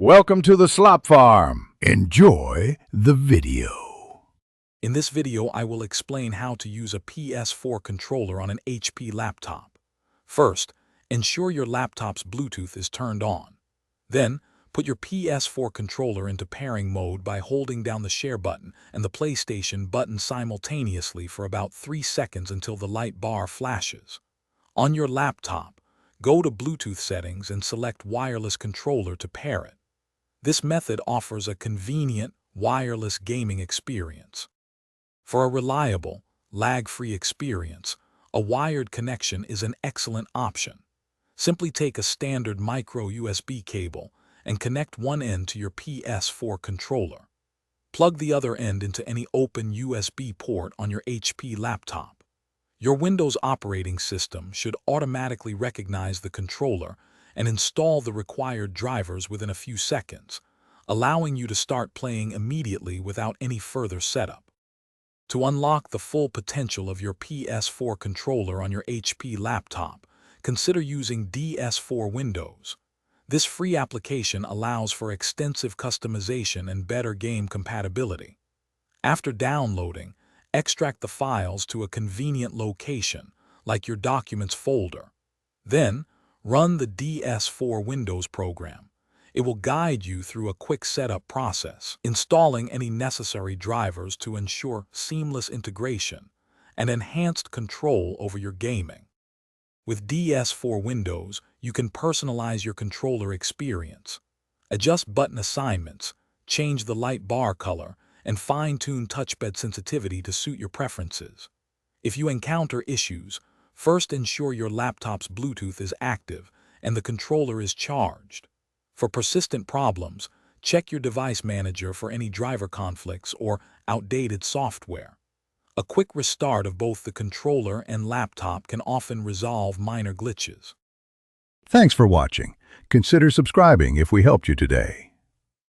Welcome to the Slop Farm. Enjoy the video. In this video, I will explain how to use a PS4 controller on an HP laptop. First, ensure your laptop's Bluetooth is turned on. Then, put your PS4 controller into pairing mode by holding down the share button and the PlayStation button simultaneously for about 3 seconds until the light bar flashes. On your laptop, go to Bluetooth settings and select wireless controller to pair it. This method offers a convenient, wireless gaming experience. For a reliable, lag-free experience, a wired connection is an excellent option. Simply take a standard micro USB cable and connect one end to your PS4 controller. Plug the other end into any open USB port on your HP laptop. Your Windows operating system should automatically recognize the controller and install the required drivers within a few seconds, allowing you to start playing immediately without any further setup. To unlock the full potential of your PS4 controller on your HP laptop, consider using DS4 Windows. This free application allows for extensive customization and better game compatibility. After downloading, extract the files to a convenient location, like your Documents folder. Then, run the DS4 Windows program. It will guide you through a quick setup process, installing any necessary drivers to ensure seamless integration and enhanced control over your gaming. With DS4 Windows, you can personalize your controller experience, adjust button assignments, change the light bar color, and fine-tune touchpad sensitivity to suit your preferences. If you encounter issues, first ensure your laptop's Bluetooth is active and the controller is charged. For persistent problems, check your device manager for any driver conflicts or outdated software. A quick restart of both the controller and laptop can often resolve minor glitches. Thanks for watching. Consider subscribing if we helped you today.